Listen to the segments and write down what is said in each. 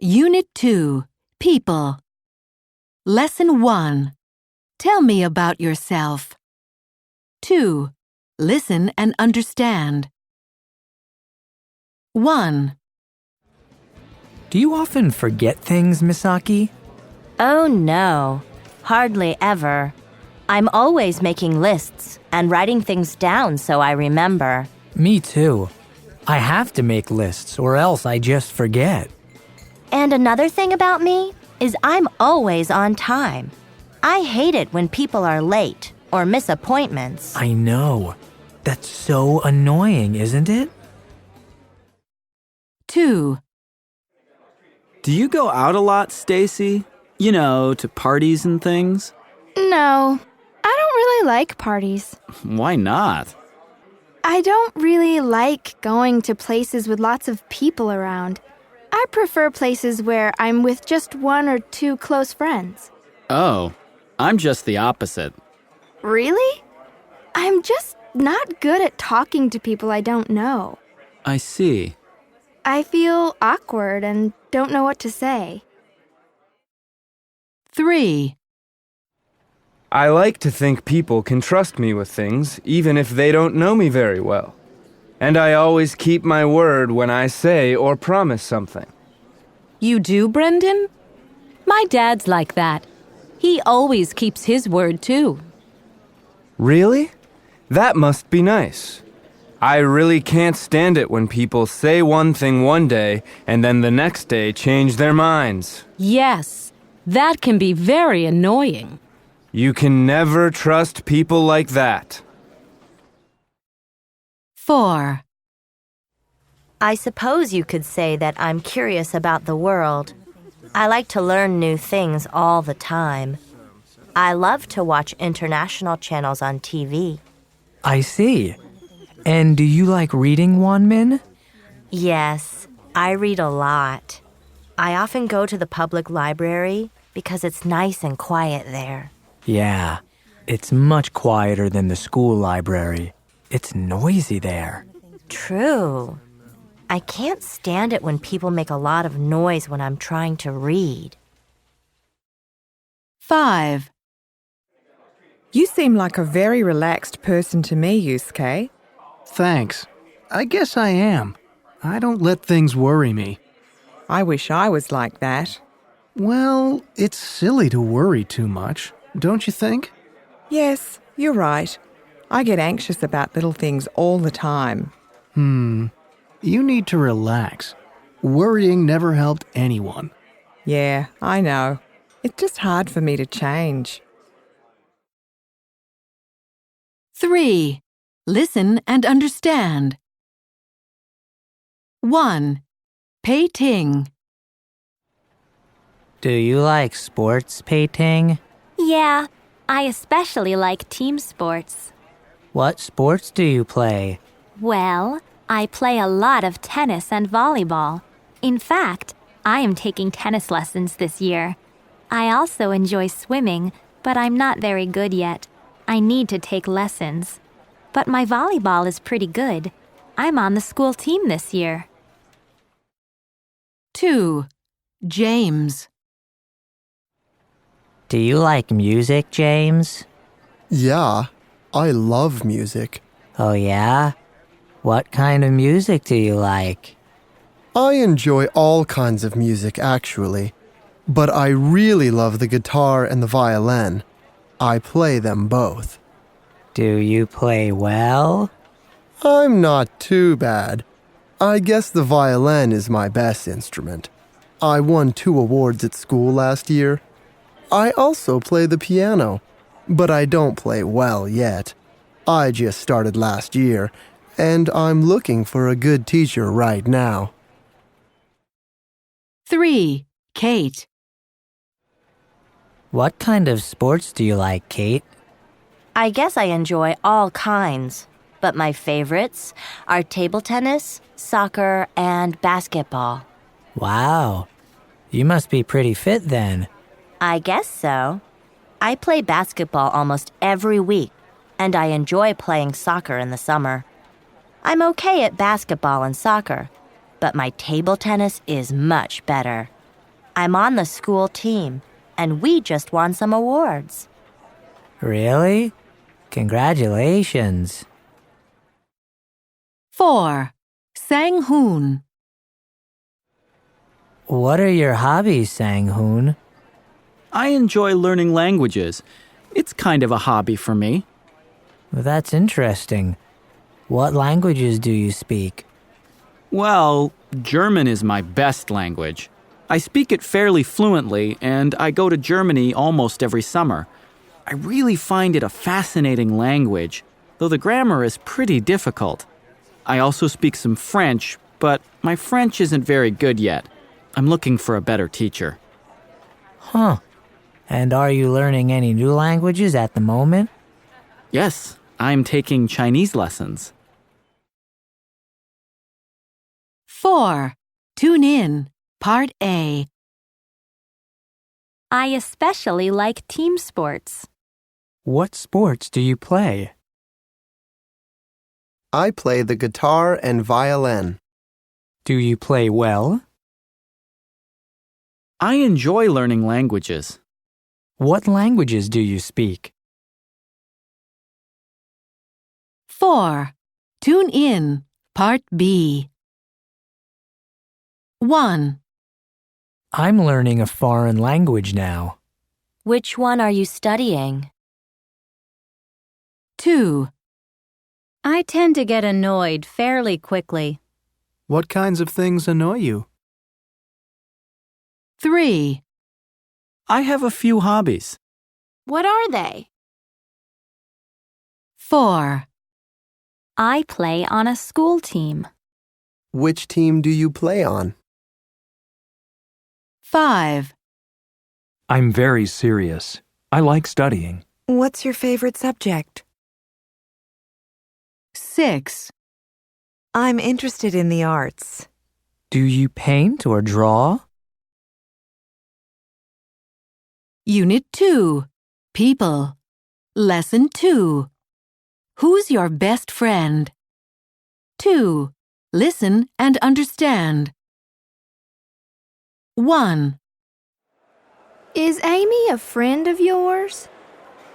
Unit 2, People. Lesson 1. Tell me about yourself. 2. Listen and understand. 1. Do you often forget things, Misaki? Oh no, hardly ever. I'm always making lists and writing things down so I remember. Me too. I have to make lists or else I just forget. And another thing about me is I'm always on time. I hate it when people are late or miss appointments. I know. That's so annoying, isn't it? 2. Do you go out a lot, Stacy? You know, to parties and things? No, I don't really like parties. Why not? I don't really like going to places with lots of people around. I prefer places where I'm with just one or two close friends. Oh, I'm just the opposite. Really? I'm just not good at talking to people I don't know. I see. I feel awkward and don't know what to say. 3. I like to think people can trust me with things, even if they don't know me very well. And I always keep my word when I say or promise something. You do, Brendan? My dad's like that. He always keeps his word, too. Really? That must be nice. I really can't stand it when people say one thing one day and then the next day change their minds. Yes, that can be very annoying. You can never trust people like that. 4. I suppose you could say that I'm curious about the world. I like to learn new things all the time. I love to watch international channels on TV. I see. And do you like reading, Wonmin? Yes, I read a lot. I often go to the public library because it's nice and quiet there. Yeah, it's much quieter than the school library. It's noisy there. True. I can't stand it when people make a lot of noise when I'm trying to read. 5. You seem like a very relaxed person to me, Yusuke. Thanks. I guess I am. I don't let things worry me. I wish I was like that. Well, it's silly to worry too much, don't you think? Yes, you're right. I get anxious about little things all the time. You need to relax. Worrying never helped anyone. Yeah, I know. It's just hard for me to change. 3. Listen and understand. 1. Pei Ting. Do you like sports, Pei Ting? Yeah, I especially like team sports. What sports do you play? Well, I play a lot of tennis and volleyball. In fact, I am taking tennis lessons this year. I also enjoy swimming, but I'm not very good yet. I need to take lessons. But my volleyball is pretty good. I'm on the school team this year. 2. James. Do you like music, James? Yeah, I love music. Oh yeah? What kind of music do you like? I enjoy all kinds of music, actually. But I really love the guitar and the violin. I play them both. Do you play well? I'm not too bad. I guess the violin is my best instrument. I won 2 awards at school last year. I also play the piano, but I don't play well yet. I just started last year, and I'm looking for a good teacher right now. 3. Kate. What kind of sports do you like, Kate? I guess I enjoy all kinds, but my favorites are table tennis, soccer, and basketball. Wow. You must be pretty fit then. I guess so. I play basketball almost every week, and I enjoy playing soccer in the summer. I'm okay at basketball and soccer, but my table tennis is much better. I'm on the school team, and we just won some awards. Really? Congratulations. 4. Sang-hoon. What are your hobbies, Sang-hoon? I enjoy learning languages. It's kind of a hobby for me. That's interesting. What languages do you speak? Well, German is my best language. I speak it fairly fluently, and I go to Germany almost every summer. I really find it a fascinating language, though the grammar is pretty difficult. I also speak some French, but my French isn't very good yet. I'm looking for a better teacher. Huh. And are you learning any new languages at the moment? Yes, I'm taking Chinese lessons. 4. Tune in. Part A. I especially like team sports. What sports do you play? I play the guitar and violin. Do you play well? I enjoy learning languages. What languages do you speak? 4. Tune in. Part B. 1. I'm learning a foreign language now. Which one are you studying? 2. I tend to get annoyed fairly quickly. What kinds of things annoy you? 3. I have a few hobbies. What are they? 4. I play on a school team. Which team do you play on? 5. I'm very serious. I like studying. What's your favorite subject? 6. I'm interested in the arts. Do you paint or draw? Unit 2. People. Lesson 2. Who's your best friend? 2. Listen and understand. 1. Is Amy a friend of yours?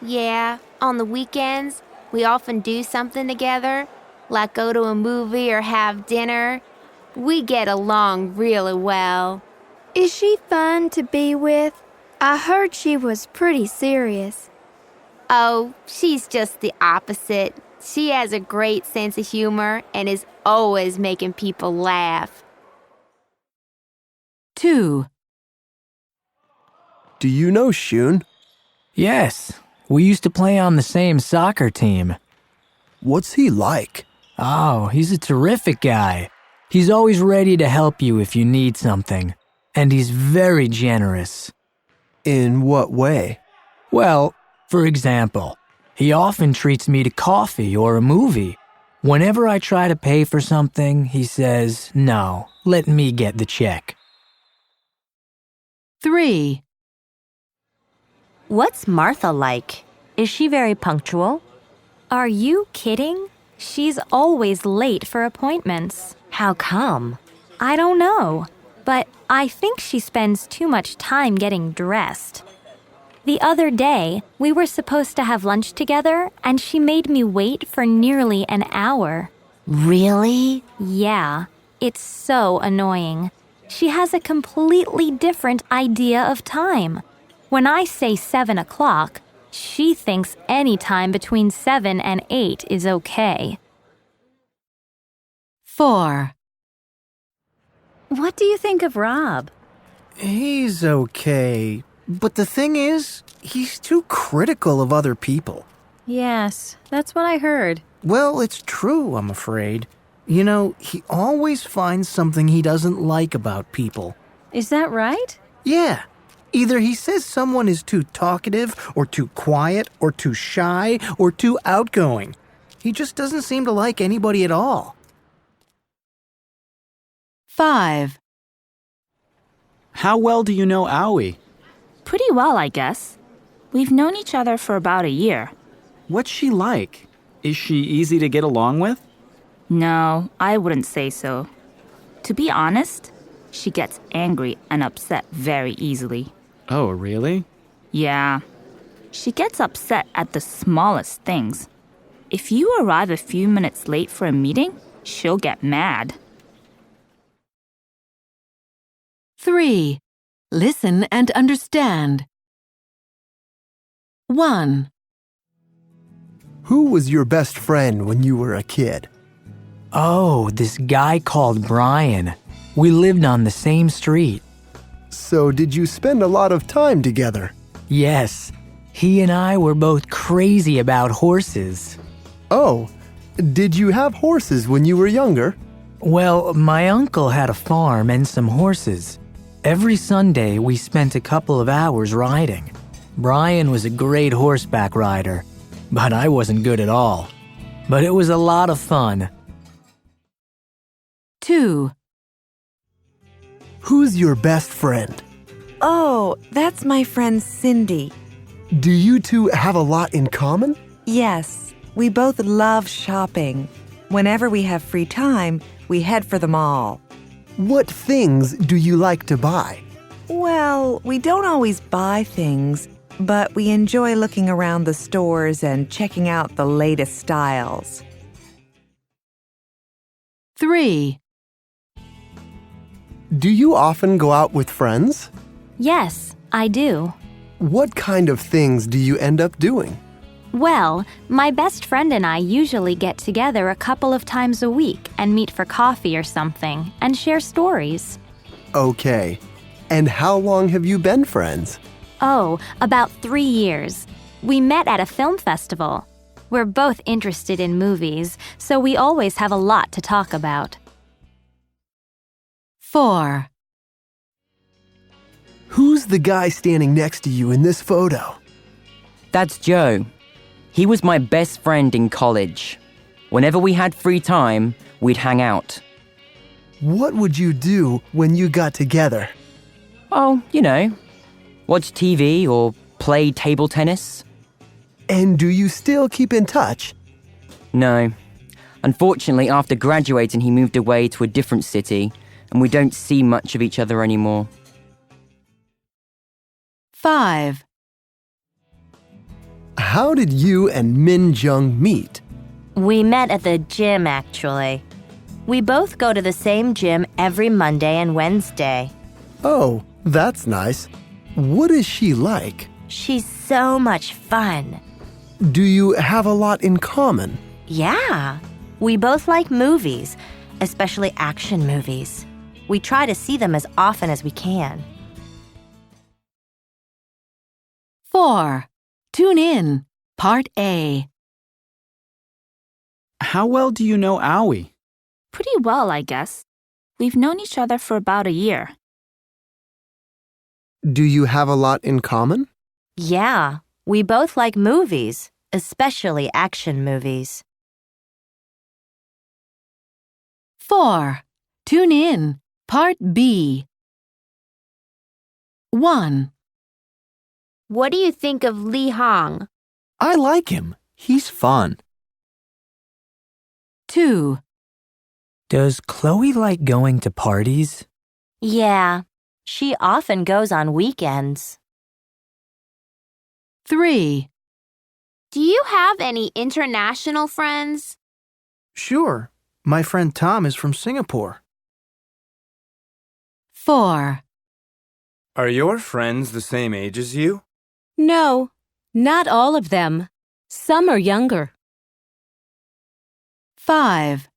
Yeah, on the weekends, we often do something together, like go to a movie or have dinner. We get along really well. Is she fun to be with? I heard she was pretty serious. Oh, she's just the opposite. She has a great sense of humor and is always making people laugh. 2. Do you know Shun? Yes. We used to play on the same soccer team. What's he like? Oh, he's a terrific guy. He's always ready to help you if you need something. And he's very generous. In what way? Well, for example, he often treats me to coffee or a movie. Whenever I try to pay for something, he says, "No, let me get the check." 3. What's Martha like? Is she very punctual? Are you kidding? She's always late for appointments. How come? I don't know, but I think she spends too much time getting dressed. The other day, we were supposed to have lunch together, and she made me wait for nearly an hour. Really? Yeah, it's so annoying. She has a completely different idea of time. When I say 7 o'clock, she thinks any time between 7 and 8 is okay. 4. What do you think of Rob? He's okay. But the thing is, he's too critical of other people. Yes, that's what I heard. Well, it's true, I'm afraid. You know, he always finds something he doesn't like about people. Is that right? Yeah. Either he says someone is too talkative, or too quiet, or too shy, or too outgoing. He just doesn't seem to like anybody at all. 5. How well do you know Aoi? Pretty well, I guess. We've known each other for about a year. What's she like? Is she easy to get along with? No, I wouldn't say so. To be honest, She gets angry and upset very easily. Oh, really? Yeah. She gets upset at the smallest things. If you arrive a few minutes late for a meeting, she'll get mad. 3. Listen and understand. 1. Who was your best friend when you were a kid? Oh, this guy called Brian. We lived on the same street. So did you spend a lot of time together? Yes. He and I were both crazy about horses. Oh, did you have horses when you were younger? Well, my uncle had a farm and some horses. Every Sunday, we spent a couple of hours riding. Brian was a great horseback rider, but I wasn't good at all. But it was a lot of fun. 2. Who's your best friend? Oh, that's my friend Cindy. Do you two have a lot in common? Yes, we both love shopping. Whenever we have free time, we head for the mall. What things do you like to buy? Well, we don't always buy things, but we enjoy looking around the stores and checking out the latest styles. 3. Do you often go out with friends? Yes, I do. What kind of things do you end up doing? Well, my best friend and I usually get together a couple of times a week and meet for coffee or something and share stories. Okay. And how long have you been friends? Oh, about 3 years. We met at a film festival. We're both interested in movies, so we always have a lot to talk about. 4. Who's the guy standing next to you in this photo? That's Joe. He was my best friend in college. Whenever we had free time, we'd hang out. What would you do when you got together? Oh, watch TV or play table tennis. And do you still keep in touch? No. Unfortunately, after graduating, he moved away to a different city, and we don't see much of each other anymore. 5. How did you and Min Jung meet? We met at the gym, actually. We both go to the same gym every Monday and Wednesday. Oh, that's nice. What is she like? She's so much fun. Do you have a lot in common? Yeah. We both like movies, especially action movies. We try to see them as often as we can. 4. Tune in. Part A. How well do you know Owie? Pretty well, I guess. We've known each other for about a year. Do you have a lot in common? Yeah. We both like movies, especially action movies. 4. Tune in. Part B. 1. What do you think of Lee Hong? I like him. He's fun. 2. Does Chloe like going to parties? Yeah. She often goes on weekends. 3. Do you have any international friends? Sure. My friend Tom is from Singapore. 4. Are your friends the same age as you? No, not all of them. Some are younger. 5.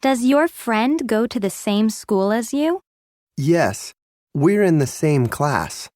Does your friend go to the same school as you? Yes, we're in the same class.